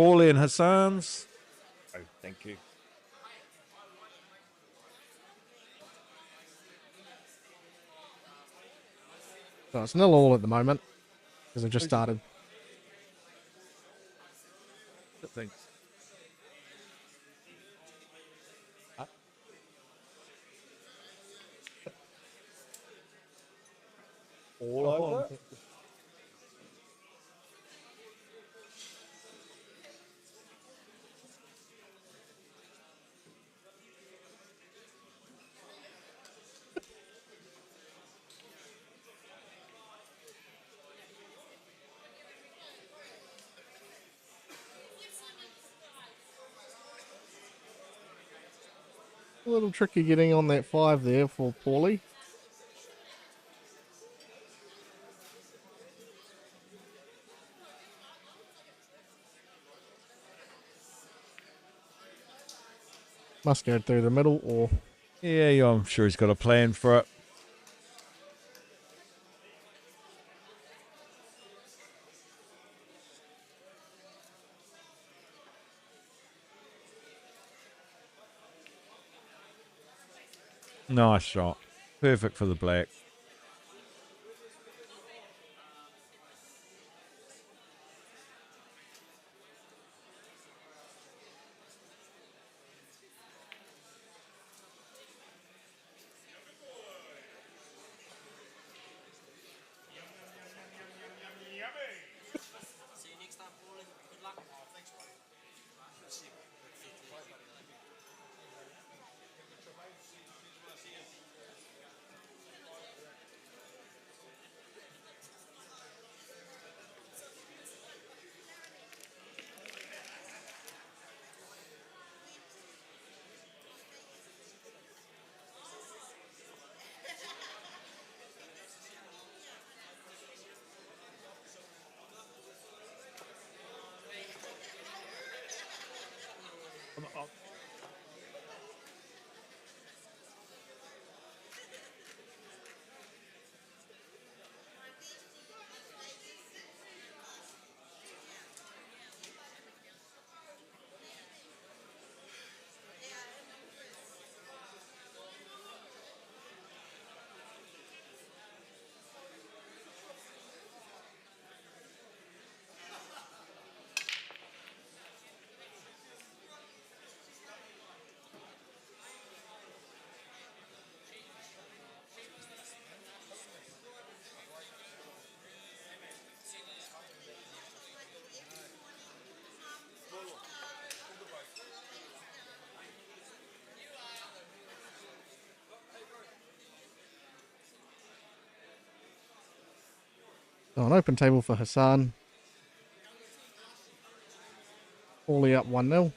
Paulie and Hassan's. Oh, thank you. So it's 0-0 at the moment because I've just started. Thanks. All over. A little tricky getting on that 5 there for Paulie. Must go through the middle or... Yeah, I'm sure he's got a plan for it. Nice shot. Perfect for the black. So an open table for Hassan. Paulie up 1-0.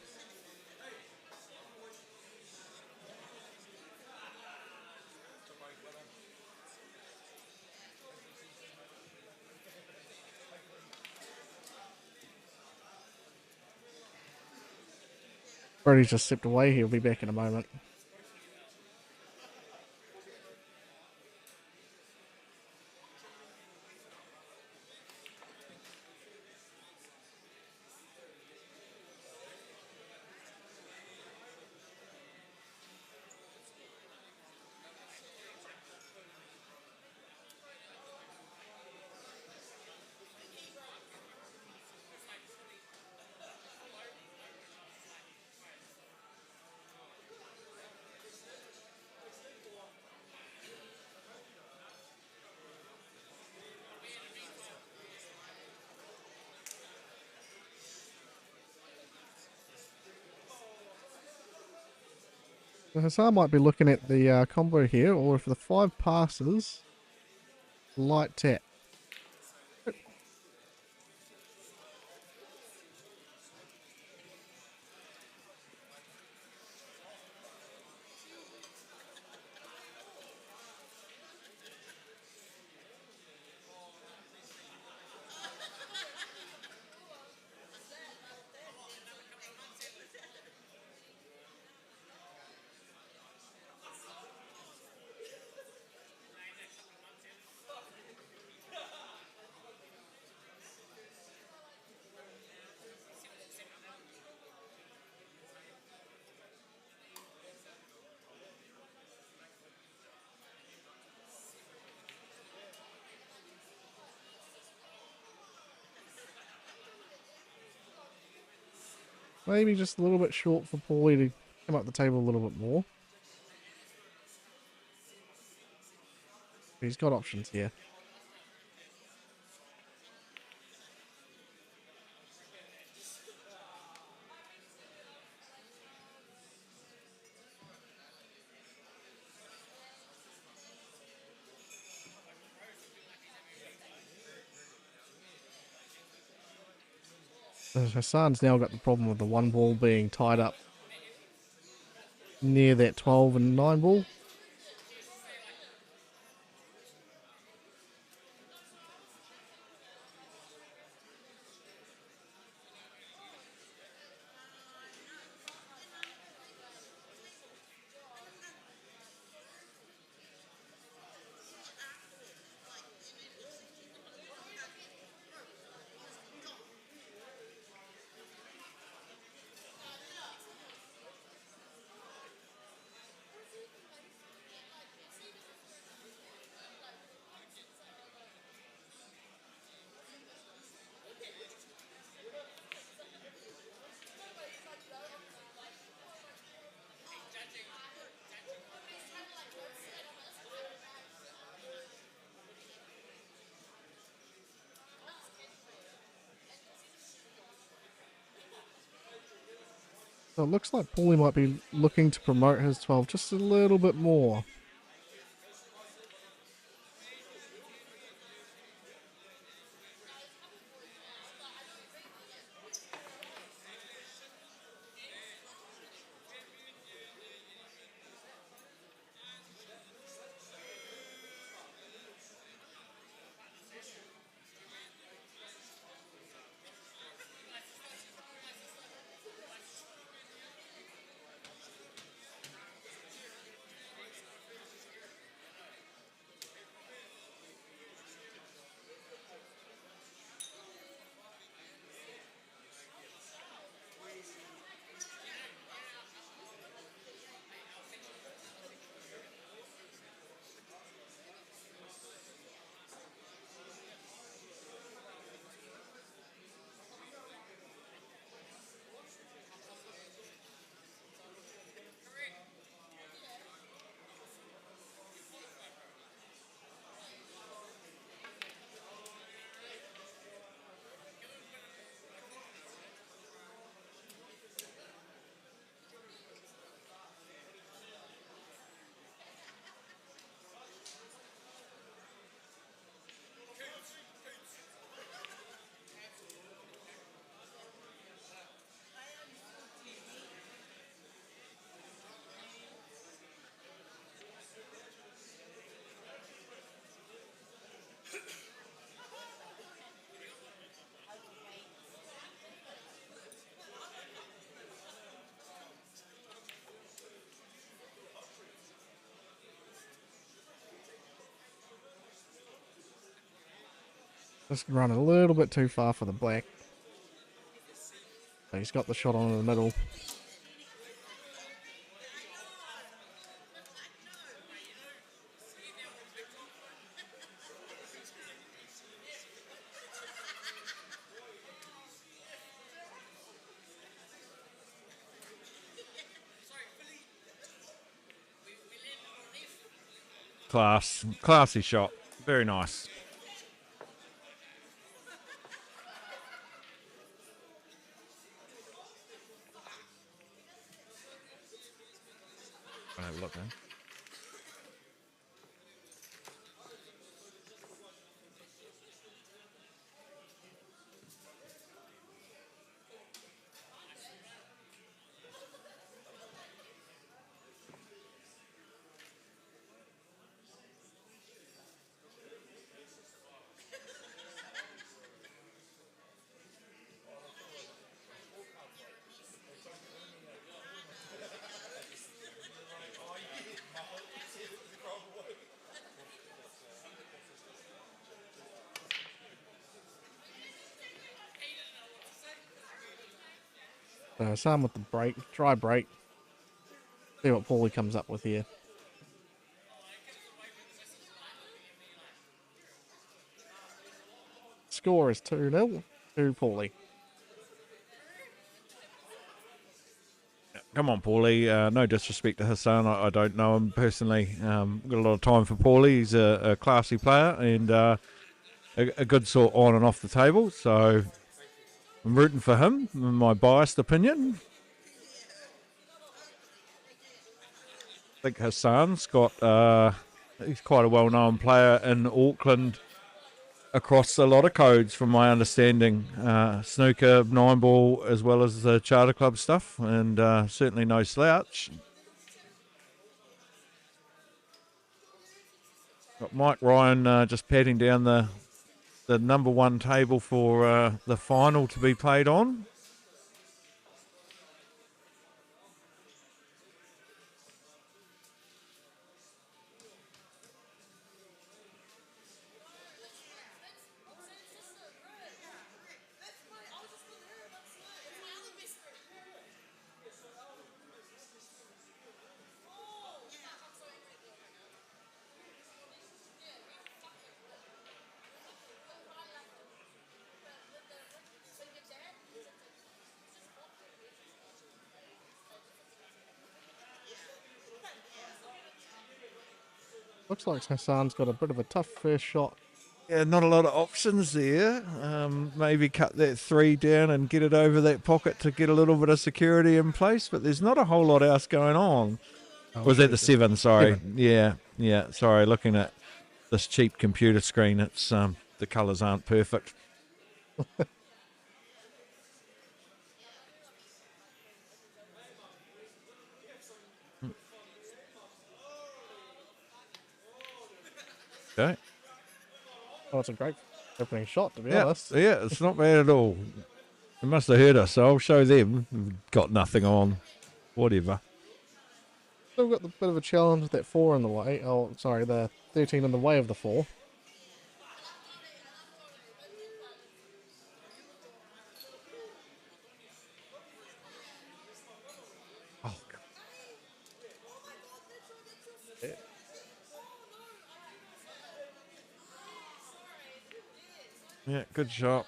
Brody's just stepped away. He'll be back in a moment. So Hassan might be looking at the combo here, or if the 5 passes, light tap. Maybe just a little bit short for Paulie to come up the table a little bit more. He's got options here. Hassan's now got the problem with the one ball being tied up near that 12 and 9 ball. So it looks like Paulie might be looking to promote his 12 just a little bit more. Just run a little bit too far for the black. So he's got the shot on in the middle. Classy shot. Very nice. I'll have a look, man. Sam with the break, try break. See what Paulie comes up with here. Score is 2-0 to Paulie. come on, Paulie. No disrespect to Hassan. I don't know him personally. Got a lot of time for Paulie. He's a classy player and a good sort on and off the table. So I'm rooting for him, in my biased opinion. I think Hassan's got, he's quite a well-known player in Auckland across a lot of codes, from my understanding. Snooker, nine ball, as well as the charter club stuff, and certainly no slouch. Got Mike Ryan just patting down the number one table for the final to be played on. Looks like Hassan's got a bit of a tough first shot. Yeah, not a lot of options there. Maybe cut that 3 down and get it over that pocket to get a little bit of security in place, but there's not a whole lot else going on. Was that the 7? Sorry. 7. Yeah. Sorry, looking at this cheap computer screen, it's the colours aren't perfect. Okay. Oh, it's a great opening shot, to be Yeah, honest. yeah, it's not bad at all. They must have heard us, so I'll show them. We've got nothing on. Whatever. Still got the bit of a challenge with that 4 in the way. Oh, sorry, the 13 in the way of the 4. Oh, yeah, good shot.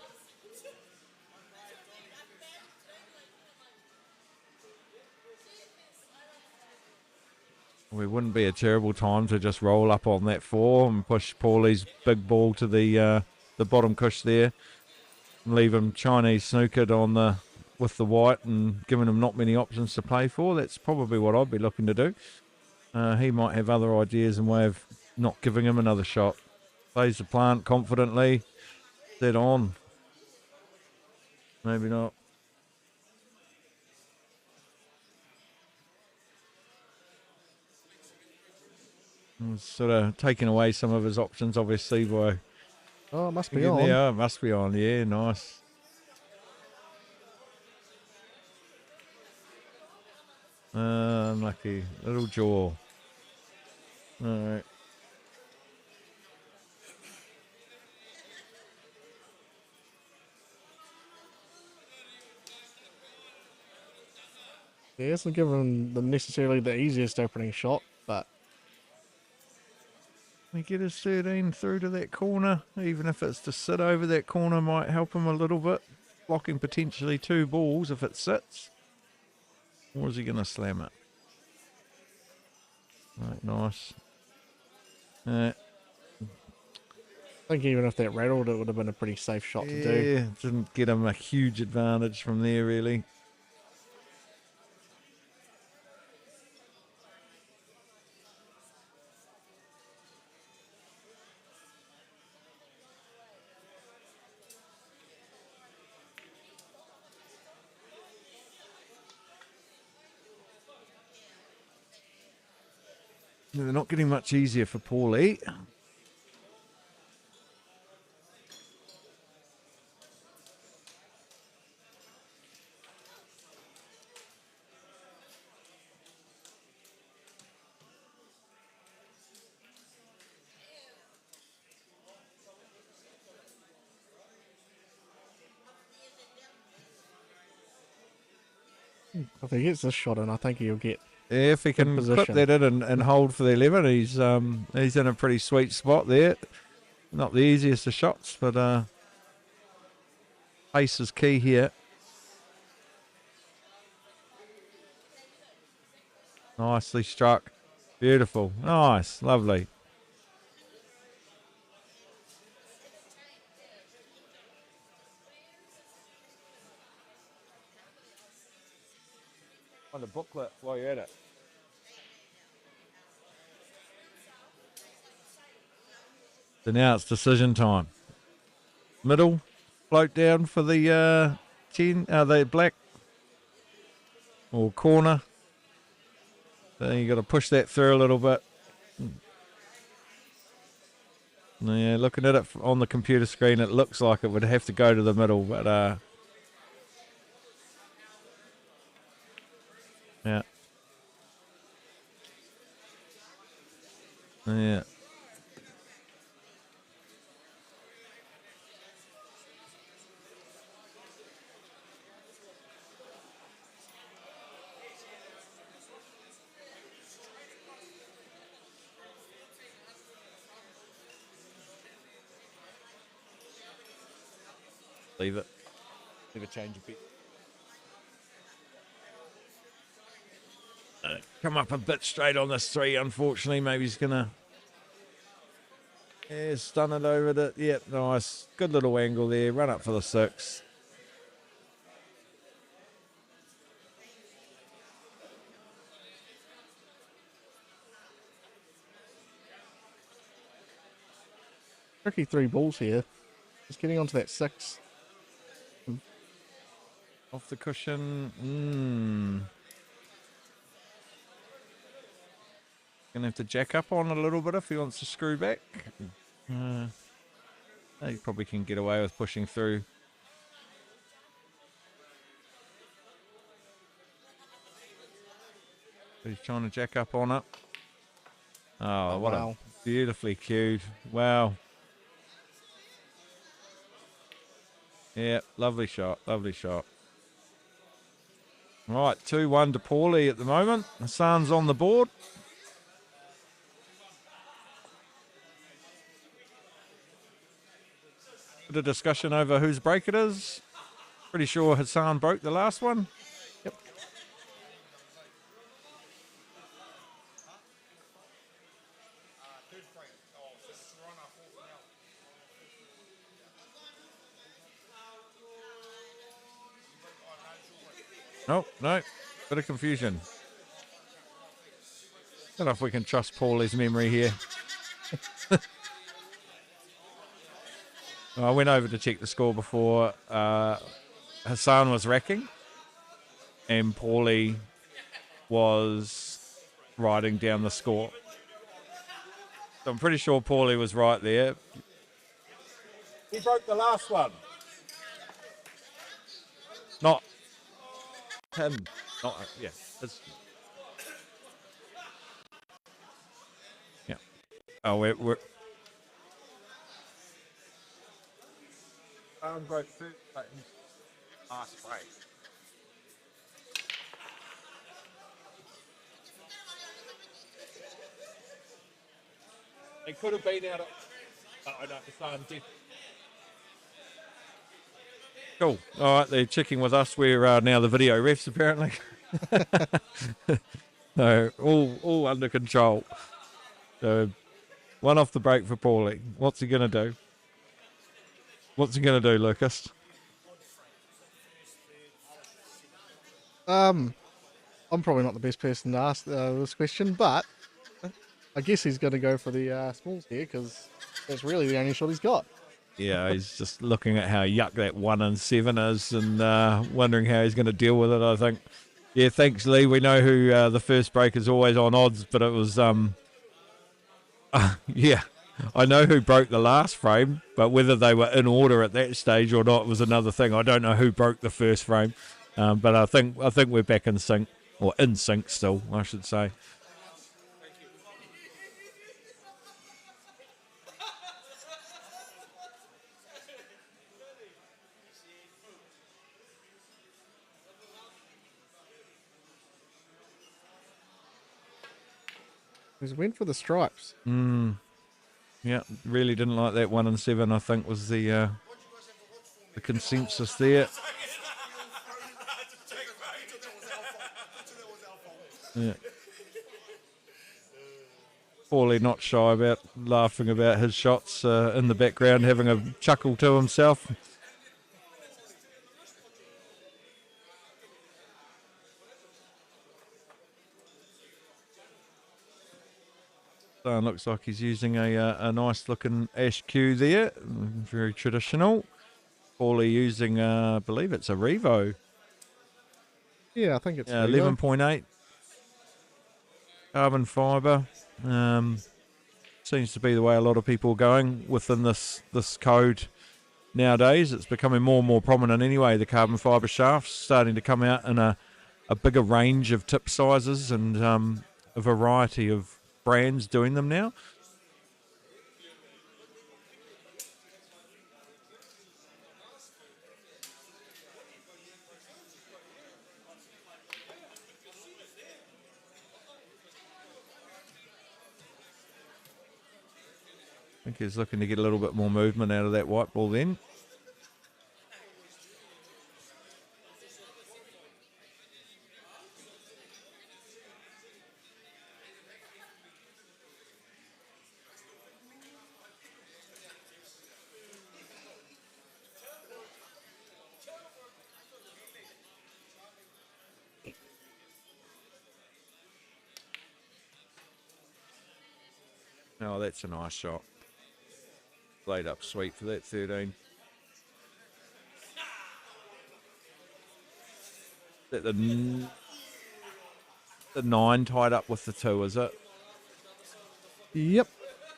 We wouldn't be a terrible time to just roll up on that 4 and push Paulie's big ball to the bottom cush there, and leave him Chinese snookered on the with the white and giving him not many options to play for. That's probably what I'd be looking to do. He might have other ideas in way of not giving him another shot. Plays the plant confidently. Dead on. Maybe not. Sort of taking away some of his options, obviously, by... Oh, it must be on. Yeah, it must be on. Yeah, nice. Unlucky. Little jaw. All right. He hasn't given them necessarily the easiest opening shot, but We get his 13 through to that corner. Even if it's to sit over that corner, might help him a little bit. Blocking potentially 2 balls if it sits. Or is he going to slam it? Right, nice. I think even if that rattled, it would have been a pretty safe shot to do. Yeah, didn't get him a huge advantage from there, really. They're not getting much easier for Paulie. If he gets this shot in, I think he'll get... Yeah, if he can clip position. that in and hold for the 11, he's in a pretty sweet spot there. Not the easiest of shots, but pace is key here. Nicely struck. Beautiful. Nice. Lovely. On the booklet while you're at it. So now it's decision time. Middle, float down for the 10, the black, or corner. Then you got to push that through a little bit. Yeah, looking at it on the computer screen, it looks like it would have to go to the middle, but yeah. Yeah. Leave it. Leave a change a bit. Come up a bit straight on this 3, unfortunately. Maybe he's going to... Yeah, stun it over it. Yep, nice. Good little angle there. Run up for the 6. Tricky 3 balls here. Just getting onto that 6. Off the cushion. Gonna have to jack up on a little bit if he wants to screw back. He probably can get away with pushing through. But he's trying to jack up on it. Oh, what wow. a beautifully cued. Wow. Yeah, lovely shot. Lovely shot. Right, 2-1 to Paulie at the moment. Hassan's on the board. Bit of discussion over whose break it is. Pretty sure Hassan broke the last one. Yep. No, bit of confusion. Don't know if we can trust Paulie's memory here. I went over to check the score before. Hassan was racking, and Paulie was writing down the score. So I'm pretty sure Paulie was right there. He broke the last one. Not him. Not, yeah. Yeah. Oh, we're broke first, but last break. It could have been out of... I know, Hassan did. Cool. All right, they're checking with us. We're now the video refs, apparently. No, all under control. So, one off the break for Paulie. What's he going to do? What's he going to do, Lucas? I'm probably not the best person to ask this question, but I guess he's going to go for the smalls here because that's really the only shot he's got. Yeah, he's just looking at how yuck that 1 and 7 is and wondering how he's going to deal with it, I think. Yeah, thanks, Lee. We know who the first break is always on odds, but it was, yeah, I know who broke the last frame, but whether they were in order at that stage or not was another thing. I don't know who broke the first frame, but I think we're back in sync, or in sync still, I should say. He's went for the stripes. Yeah, really didn't like that 1 and 7. I think was the consensus there. Yeah. Paulie not shy about laughing about his shots in the background, having a chuckle to himself. So it looks like he's using a nice looking Ash Q there, very traditional. Paulie using, I believe it's a Revo. Yeah, I think it's Revo. 11.8 carbon fibre. Seems to be the way a lot of people are going within this code nowadays. It's becoming more and more prominent anyway, the carbon fibre shafts starting to come out in a bigger range of tip sizes and a variety of brands doing them now. I think he's looking to get a little bit more movement out of that white ball then. Oh, that's a nice shot. Laid up sweet for that 13. Is that the 9 tied up with the 2, is it? Yep.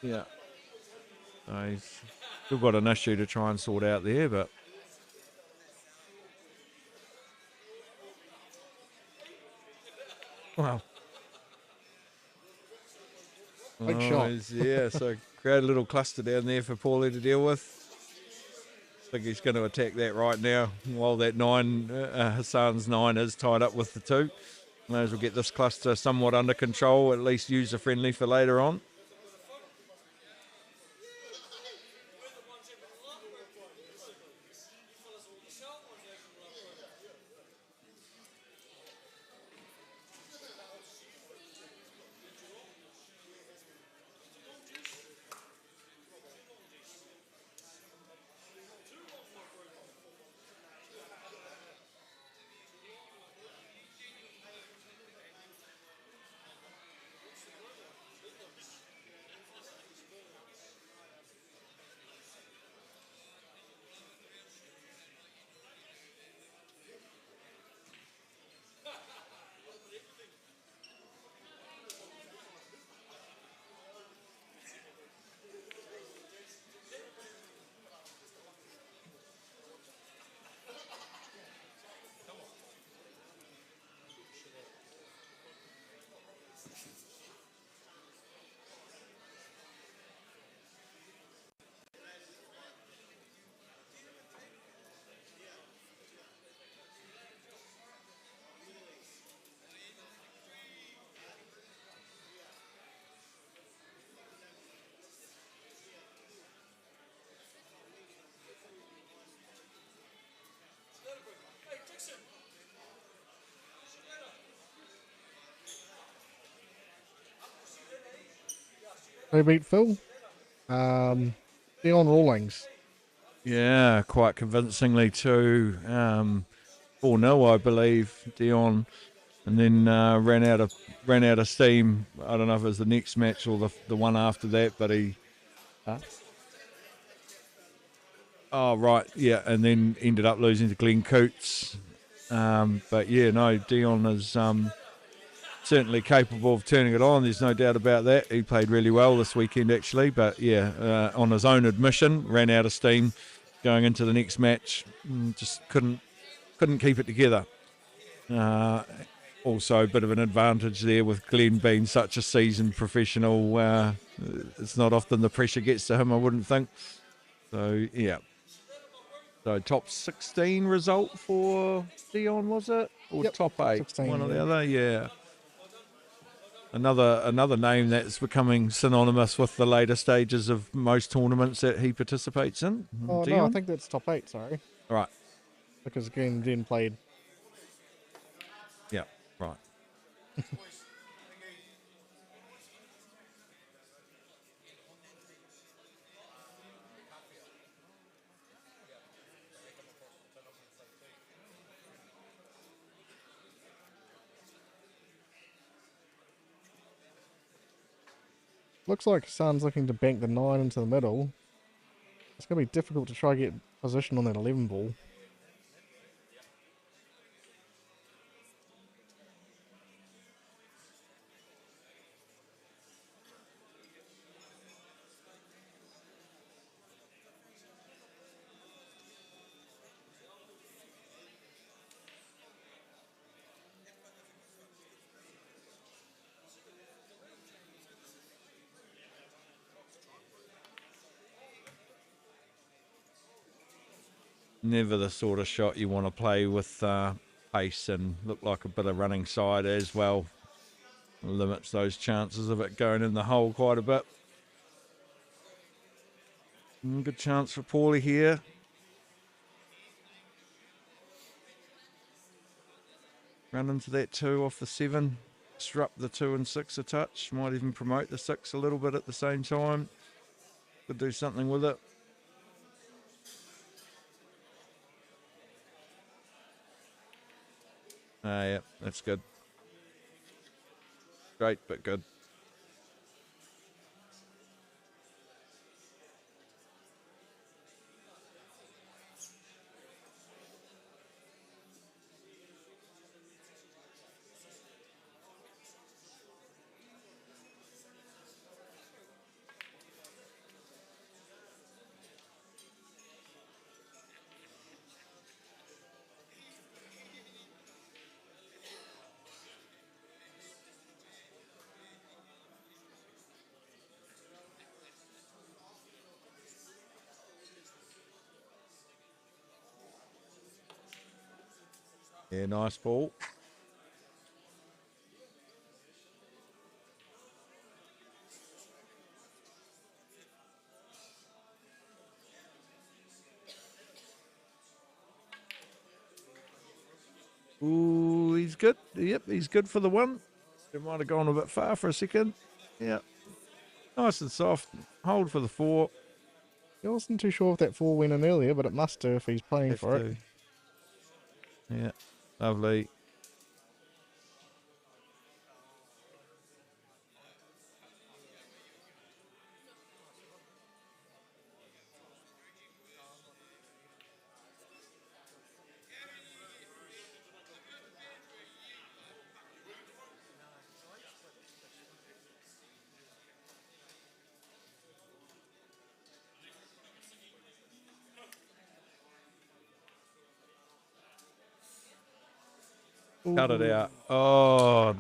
Yeah. So he's still got an issue to try and sort out there, but wow. Big shot. Yeah, so create a little cluster down there for Paulie to deal with. I think he's going to attack that right now while that 9, Hassan's 9 is tied up with the 2. May as well get this cluster somewhat under control, at least user friendly for later on. Who beat Phil? Dion Rawlings. Yeah, quite convincingly too. 4-0, I believe, Dion, and then ran out of steam. I don't know if it was the next match or the one after that, but he. Oh right, yeah, and then ended up losing to Glenn Coots. But yeah, no, Dion is certainly capable of turning it on. There's no doubt about that. He played really well this weekend actually, but yeah, on his own admission, ran out of steam going into the next match. Just couldn't keep it together. Also, a bit of an advantage there with Glenn being such a seasoned professional. It's not often the pressure gets to him, I wouldn't think. So yeah. So top 16 result for Dion, was it? Or Yep, top 8? 16, One or the yeah. other, yeah. Another name that's becoming synonymous with the later stages of most tournaments that he participates in. Oh, Dion? no, I think that's top 8, sorry. Right. Because Glenn then played. Yeah, right. looks like Hassan's looking to bank the 9 into the middle. It's going to be difficult to try get position on that 11 ball. Never the sort of shot you want to play with pace and look like a bit of running side as well. Limits those chances of it going in the hole quite a bit. Good chance for Paulie here. Run into that 2 off the 7. Disrupt the 2 and 6 a touch. Might even promote the 6 a little bit at the same time. Could do something with it. Yeah, that's good. Great, but good. Yeah, nice ball. Ooh, he's good. Yep, he's good for the 1. It might have gone a bit far for a second. Yeah. Nice and soft. Hold for the 4. I wasn't too sure if that 4 went in earlier, but it must do if he's playing for it. Yeah, lovely. Cut it out. Oh.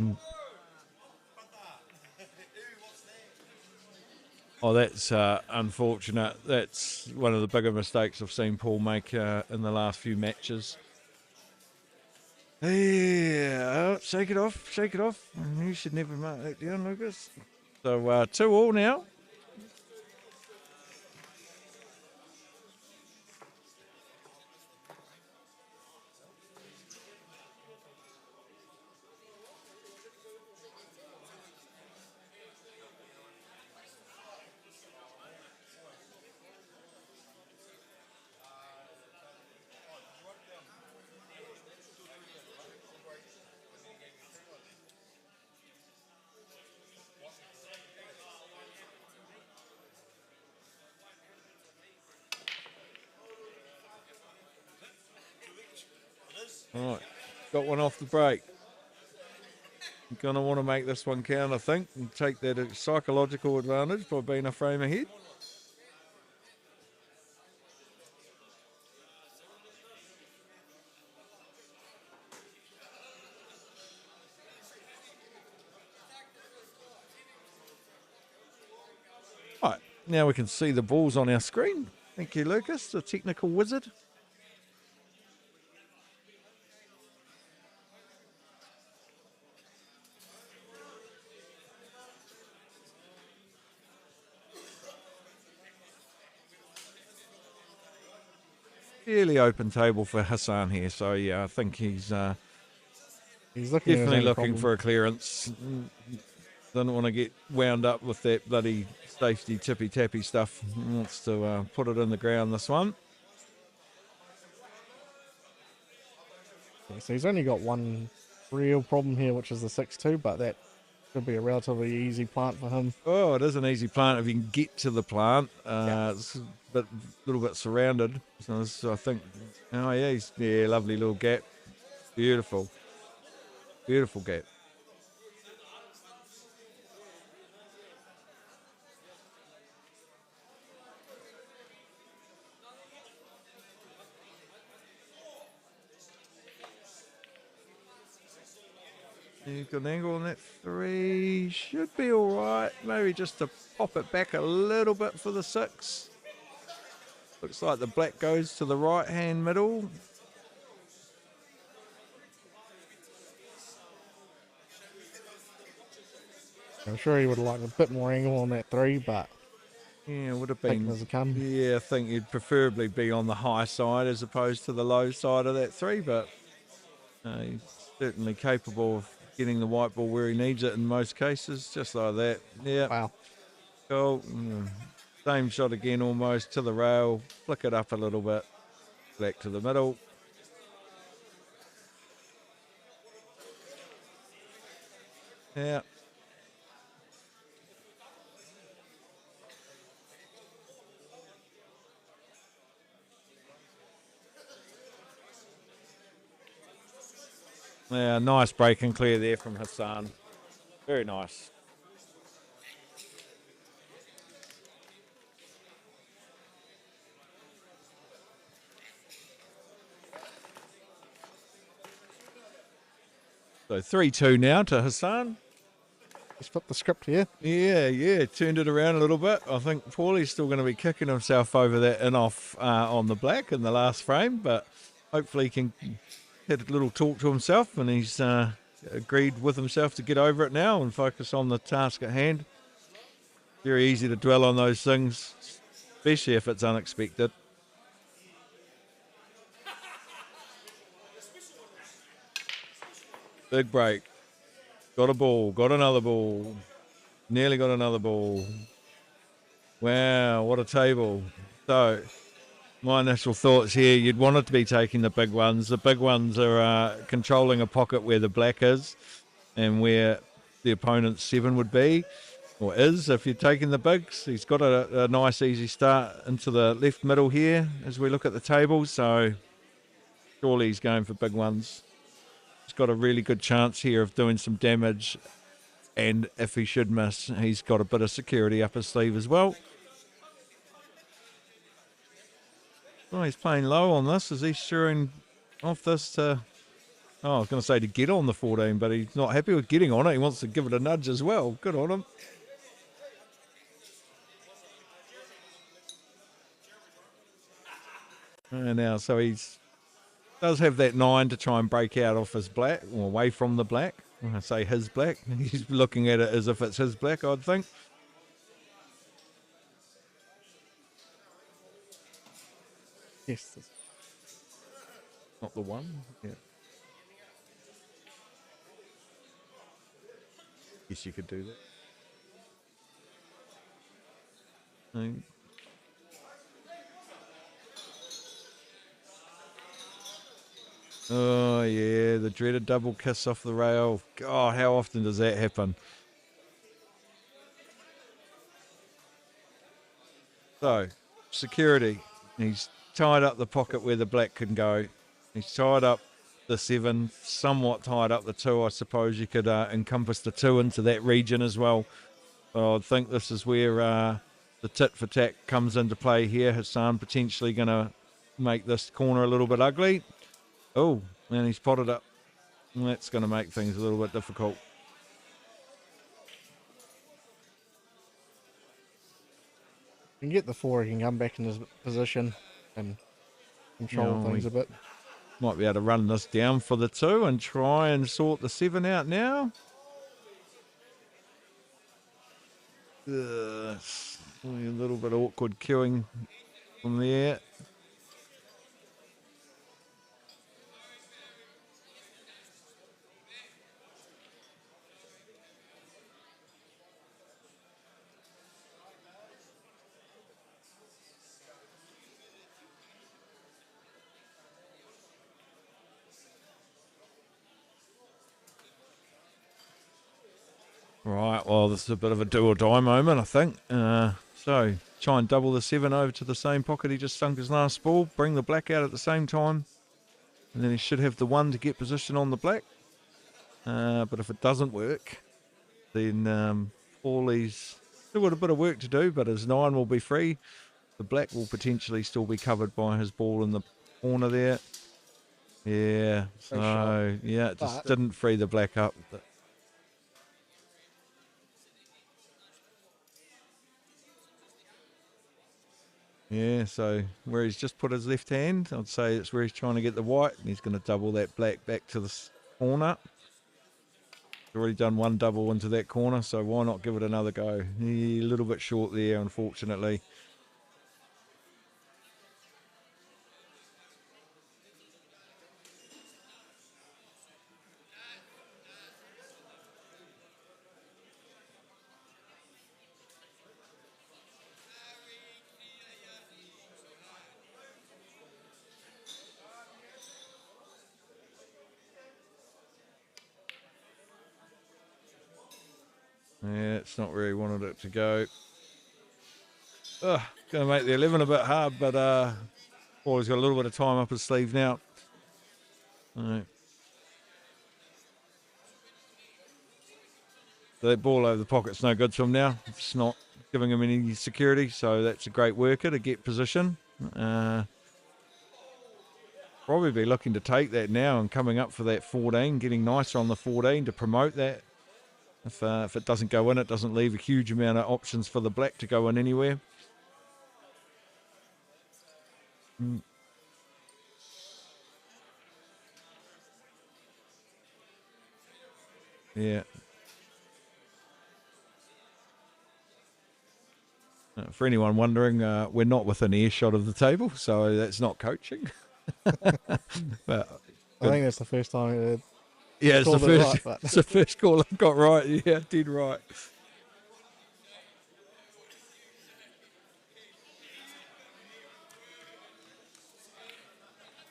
Oh, that's unfortunate. That's one of the bigger mistakes I've seen Paul make in the last few matches. Yeah, shake it off, shake it off. You should never mark that down, Lucas. So 2-2 now. All right, got one off the break. Going to want to make this one count, I think, and take that psychological advantage by being a frame ahead. All right, now we can see the balls on our screen. Thank you, Lucas, the technical wizard. Fairly open table for Hassan here, so yeah, I think he's Looking definitely looking for a clearance. Doesn't want to get wound up with that bloody safety tippy-tappy stuff. He wants to put it in the ground, this one. Yeah, so he's only got one real problem here, which is the 6-2, but that Should be a relatively easy plant for him. Oh, it is an easy plant if you can get to the plant. It's a little bit surrounded. So this, I think, oh yeah, lovely little gap. Beautiful, beautiful gap. You've got an angle on that 3. Should be all right. Maybe just to pop it back a little bit for the 6. Looks like the black goes to the right-hand middle. I'm sure he would like a bit more angle on that 3, but Yeah, would have taking been. as it comes. Yeah, I think you'd preferably be on the high side as opposed to the low side of that 3, but he's certainly capable of getting the white ball where he needs it in most cases, just like that. Yeah, Wow. cool. Same shot again, almost to the rail. Flick it up a little bit, back to the middle. Yeah. Yeah, nice break and clear there from Hassan. Very nice. So 3-2 now to Hassan. Just flip the script here. Yeah, turned it around a little bit. I think Paulie's still going to be kicking himself over that in-off on the black in the last frame, but hopefully he can had a little talk to himself and he's agreed with himself to get over it now and focus on the task at hand. Very easy to dwell on those things, especially if it's unexpected. Big break. Got a ball, got another ball. Nearly got another ball. Wow, what a table. So, my initial thoughts here, you'd want it to be taking the big ones. The big ones are controlling a pocket where the black is and where the opponent's 7 would be, or is, if you're taking the bigs. He's got a nice easy start into the left middle here as we look at the table, so surely he's going for big ones. He's got a really good chance here of doing some damage, and if he should miss, he's got a bit of security up his sleeve as well. Oh, he's playing low on this. Is he shearing off this to... Oh, I was going to say to get on the 14, but he's not happy with getting on it. He wants to give it a nudge as well. Good on him. And now, so he's does have that 9 to try and break out off his black, or away from the black. When I say his black, he's looking at it as if it's his black, I'd think. Yes. Not the 1. Yeah. Guess you could do that. Oh, yeah, the dreaded double kiss off the rail. God, how often does that happen? So, security. He's tied up the pocket where the black can go. He's tied up the 7, somewhat tied up the 2. I suppose you could encompass the 2 into that region as well. But I think this is where the tit for tat comes into play here. Hassan potentially going to make this corner a little bit ugly. Oh, and he's potted up. That's going to make things a little bit difficult. You can get the 4, he can come back in his position and control things a bit. Might be able to run this down for the 2 and try and sort the 7 out now. A little bit awkward queuing from there. Right, well, this is a bit of a do or die moment, I think. So, try and double the 7 over to the same pocket he just sunk his last ball, bring the black out at the same time, and then he should have the 1 to get position on the black. But if it doesn't work, then Paulie's still got a bit of work to do, but his 9 will be free. The black will potentially still be covered by his ball in the corner there. Yeah, Great shot. so, yeah, it just But- didn't free the black up. Yeah, so where he's just put his left hand, I'd say it's where he's trying to get the white, and he's going to double that black back to the corner. He's already done 1 double into that corner, so why not give it another go? A little bit short there, unfortunately. Yeah, it's not where he wanted it to go. Going to make the 11 a bit hard, but Paulie's got a little bit of time up his sleeve now. All right. So that ball over the pocket's no good to him now. It's not giving him any security, so that's a great worker to get position. Probably be looking to take that now and coming up for that 14, getting nicer on the 14 to promote that. If it doesn't go in, it doesn't leave a huge amount of options for the black to go in anywhere. Yeah. For anyone wondering, we're not within earshot of the table, so that's not coaching. But I think that's the first time. yeah, it's the Called it first, right, but- it's the first call I've got right. Yeah, did right.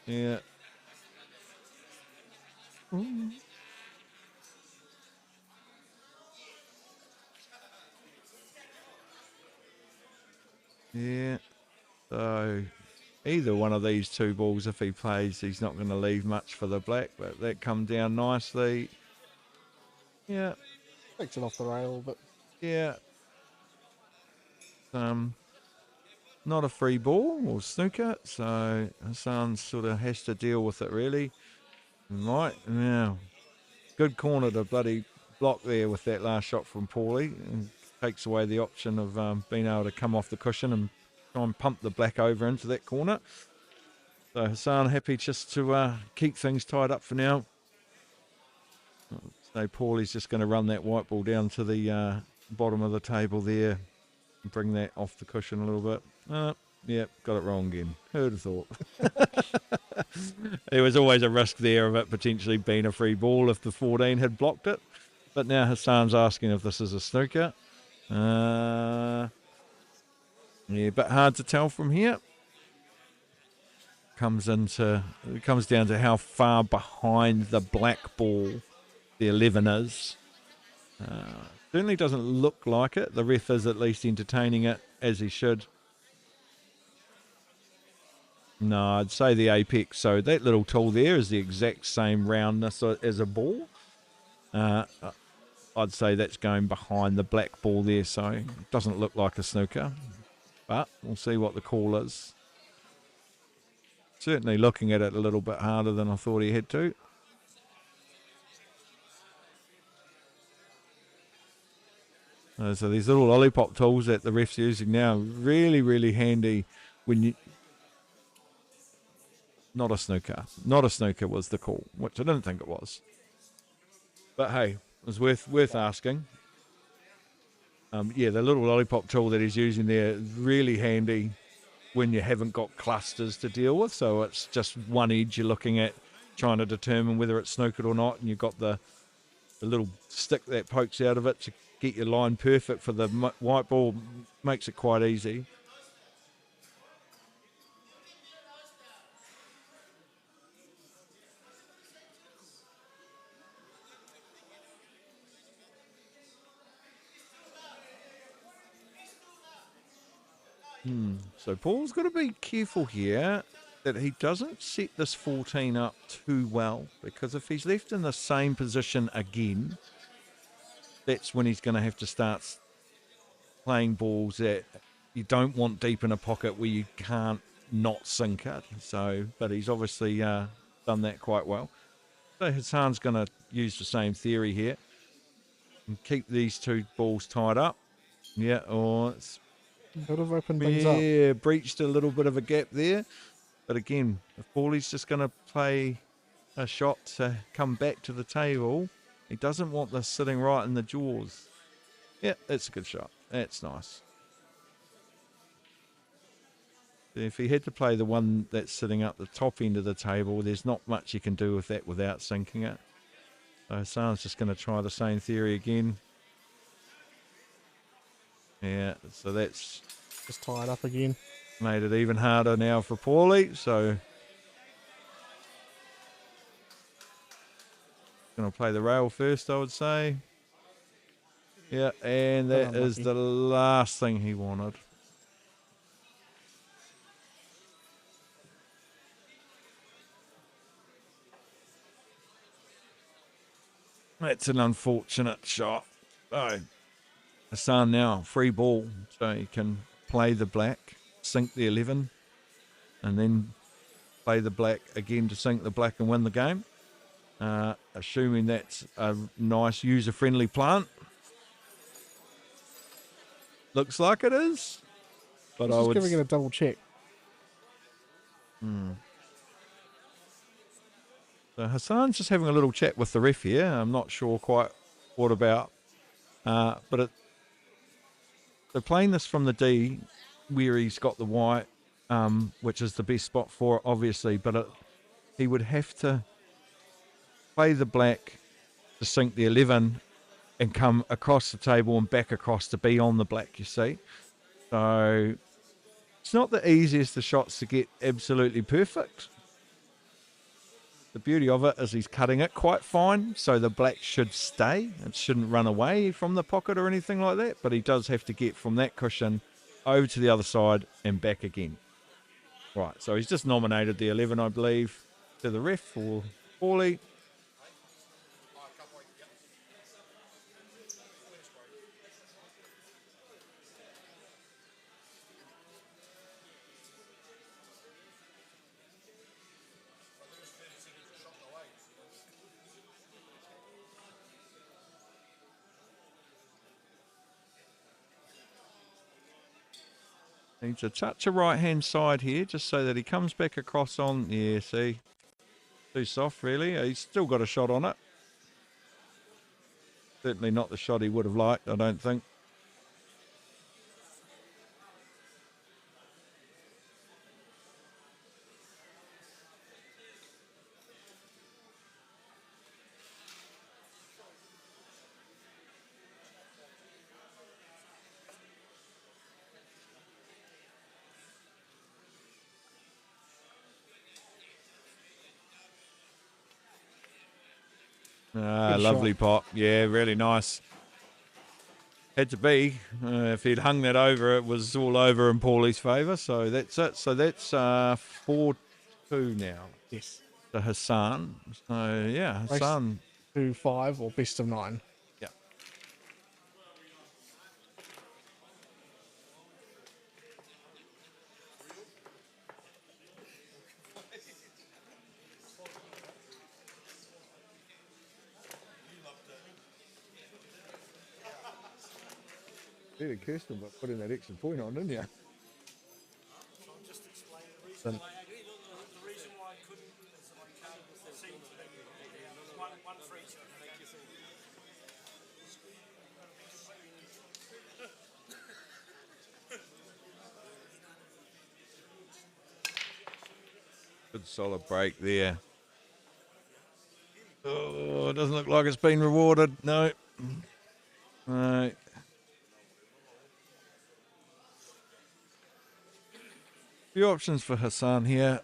Yeah. Yeah. So either one of these 2 balls, if he plays, he's not going to leave much for the black, but that come down nicely. Yeah. Takes it off the rail, but Yeah. Not a free ball or snooker, so Hassan sort of has to deal with it really. Right, now, good corner to bloody block there with that last shot from Paulie, and takes away the option of being able to come off the cushion and try and pump the black over into that corner. So Hassan happy just to keep things tied up for now. So Paulie's just going to run that white ball down to the bottom of the table there and bring that off the cushion a little bit. Yeah, got it wrong again. Who'd have thought? There was always a risk there of it potentially being a free ball if the 14 had blocked it. But now Hassan's asking if this is a snooker. Yeah, a bit hard to tell from here. It comes down to how far behind the black ball the 11 is. Certainly doesn't look like it. The ref is at least entertaining it as he should. No, I'd say the apex. So that little tool there is the exact same roundness as a ball. I'd say that's going behind the black ball there, so it doesn't look like a snooker. But we'll see what the call is. Certainly looking at it a little bit harder than I thought he had to. So these little lollipop tools that the ref's using now, really, really handy when you... Not a snooker. Not a snooker was the call, which I didn't think it was. But hey, it was worth asking. Yeah, the little lollipop tool that he's using there is really handy when you haven't got clusters to deal with. So it's just one edge you're looking at, trying to determine whether it's snookered or not, and you've got the little stick that pokes out of it to get your line perfect for the white ball. Makes it quite easy. So Paul's got to be careful here that he doesn't set this 14 up too well, because if he's left in the same position again, that's when he's going to have to start playing balls that you don't want deep in a pocket where you can't not sink it. So, but he's obviously done that quite well. So Hassan's going to use the same theory here and keep these two balls tied up. Yeah, or it's Could have opened things up. yeah, breached a little bit of a gap there. But again, if Paulie's just going to play a shot to come back to the table, he doesn't want this sitting right in the jaws. Yeah, that's a good shot. That's nice. If he had to play the one that's sitting up the top end of the table, there's not much you can do with that without sinking it. So Hassan's just going to try the same theory again. Yeah, so that's Just tied up again. made it even harder now for Paulie. So going to play the rail first, I would say. Yeah, and that is Unlucky. the last thing he wanted. That's an unfortunate shot. Oh, Hassan now, free ball, so he can play the black, sink the 11, and then play the black again to sink the black and win the game. Assuming that's a nice user-friendly plant. Looks like it is. But I Just would... giving it a double check. So Hassan's just having a little chat with the ref here. I'm not sure quite what about. But they're playing this from the D where he's got the white, which is the best spot for it, obviously. But he would have to play the black to sink the 11 and come across the table and back across to be on the black, you see. So it's not the easiest of shots to get absolutely perfect. The beauty of it is he's cutting it quite fine, so the black should stay. It shouldn't run away from the pocket or anything like that, but he does have to get from that cushion over to the other side and back again. Right, so he's just nominated the 11, I believe, to the ref for Paulie. Needs a touch of right-hand side here, just so that he comes back across on... Yeah, see? Too soft, really. He's still got a shot on it. Certainly not the shot he would have liked, I don't think. Good Lovely shot. pot. Yeah, really nice. Had to be. If he'd hung that over, it was all over in Paulie's favour. So that's it. So that's 4-2 now Yes. to Hassan. So, yeah, Race Hassan. to 5 or best of 9. Yeah. Really cursed him by putting that extra point on, didn't you? So, Good solid break there. Oh, it doesn't look like it's been rewarded. No. No. Few options for Hassan here,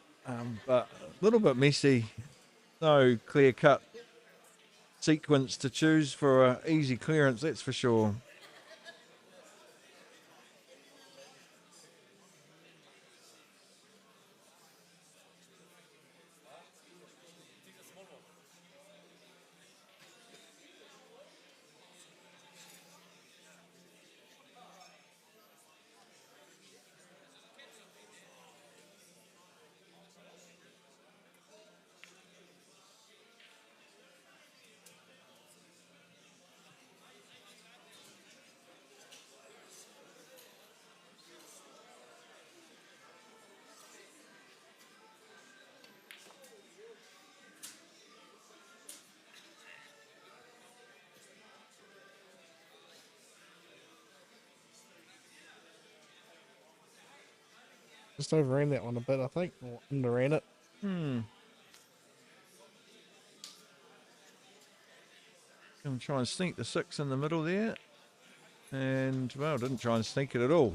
but a little bit messy. No clear-cut sequence to choose for an easy clearance, that's for sure. Just overran that one a bit, I think, or underran it. Gonna try and sneak the 6 in the middle there. And, well, didn't try and sneak it at all.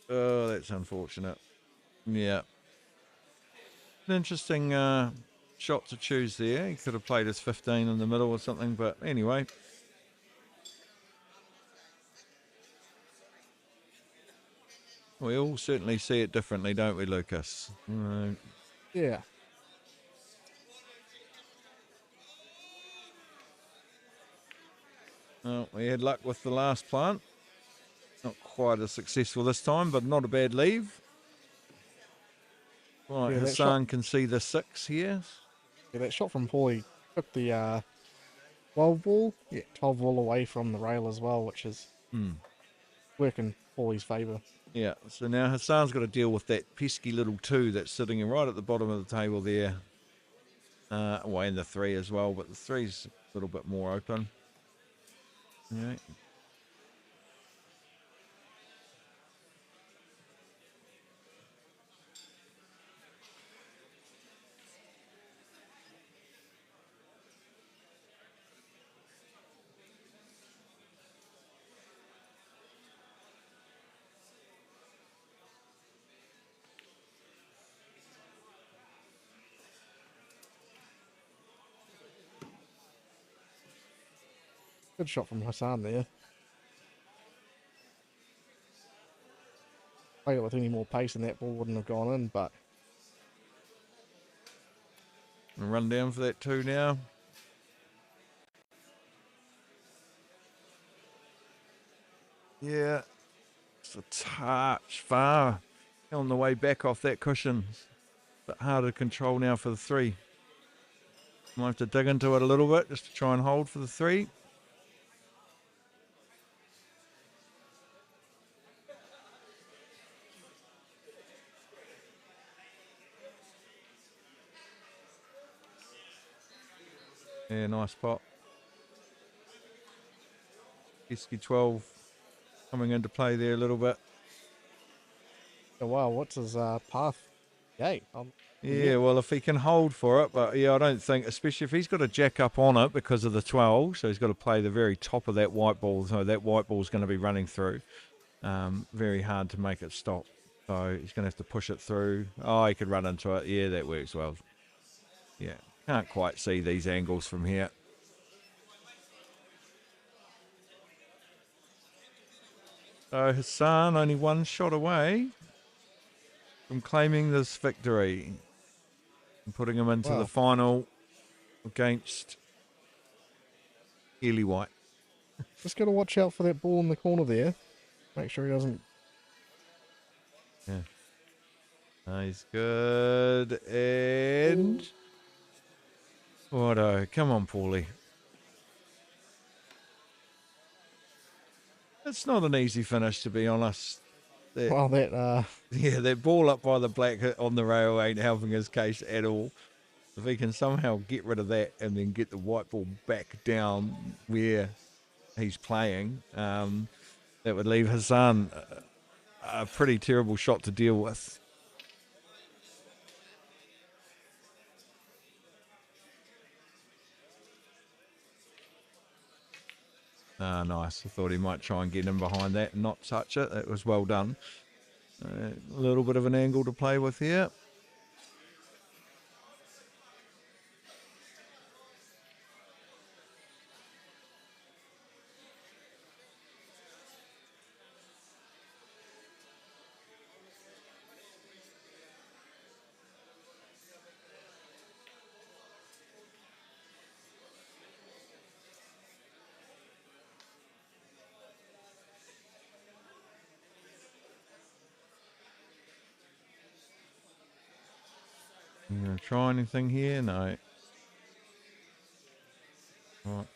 Oh, that's unfortunate. Yeah. An interesting shot to choose there. He could have played his 15 in the middle or something, but anyway. We all certainly see it differently, don't we, Lucas? Yeah. Well, we had luck with the last plant. Not quite as successful this time, but not a bad leave. Right, Yeah, that Hassan can see the 6 here. Yeah, that shot from Paulie took the 12 ball. Yeah, 12 ball away from the rail as well, which is working Paulie's favour. Yeah, so now Hassan's got to deal with that pesky little 2 that's sitting right at the bottom of the table there. Away in the 3 as well, but the 3's a little bit more open. Yeah. Good shot from Hassan there. Played it with any more pace and that ball wouldn't have gone in, but Run down for that 2 now. Yeah, it's a touch far on the way back off that cushion. But harder to control now for the 3. Might have to dig into it a little bit just to try and hold for the 3. Yeah, nice pot. Pesky 12 coming into play there a little bit. oh, wow, what's his path? Yay. Yeah, well, if he can hold for it, but yeah, I don't think, especially if he's got a jack up on it because of the 12, so he's got to play the very top of that white ball, so that white ball's going to be running through. Very hard to make it stop. So he's going to have to push it through. Oh, he could run into it. Yeah, that works well. Yeah, can't quite see these angles from here. So Hassan only 1 shot away from claiming this victory and putting him into the final against Ely White. Just got to watch out for that ball in the corner there. Make sure he doesn't. Yeah. He's good. And Auto. Come on, Paulie. It's not an easy finish, to be honest. Well, Yeah, that ball up by the black on the rail ain't helping his case at all. If he can somehow get rid of that and then get the white ball back down where he's playing, that would leave Hassan a pretty terrible shot to deal with. Ah, nice. I thought he might try and get in behind that and not touch it. That was well done. A little bit of an angle to play with here. You gonna try anything here? No. Right.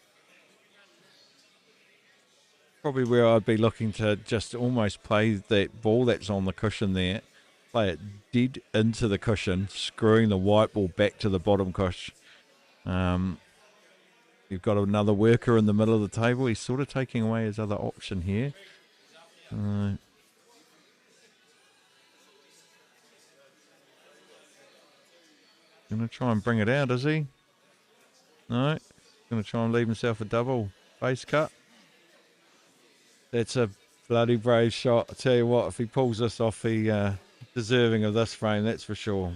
Probably where I'd be looking to just almost play that ball that's on the cushion there, play it dead into the cushion, screwing the white ball back to the bottom cush. You've got another worker in the middle of the table. He's sort of taking away his other option here. Gonna try and bring it out, is he? No. Gonna try and leave himself a double base cut. That's a bloody brave shot. I tell you what, if he pulls this off, he deserving of this frame, that's for sure.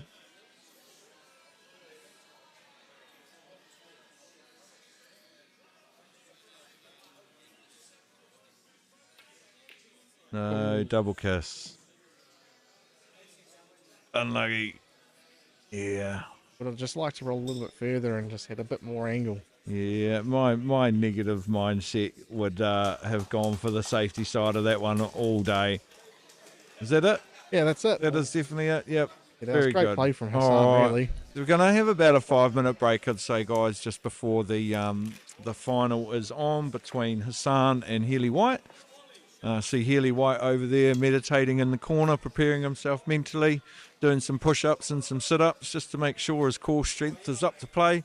No, double kiss. Unlucky. Yeah. Would have just liked to roll a little bit further and just had a bit more angle. Yeah, my negative mindset would have gone for the safety side of that one all day. Is that it? Yeah, that's it. That is definitely it. Yep. Yeah, that was Very great good. play from Hassan, All right. really. So we're going to have about a 5-minute break, I'd say, guys, just before the final is on between Hassan and Healy White. See Healy White over there meditating in the corner, preparing himself mentally, doing some push-ups and some sit-ups just to make sure his core strength is up to play.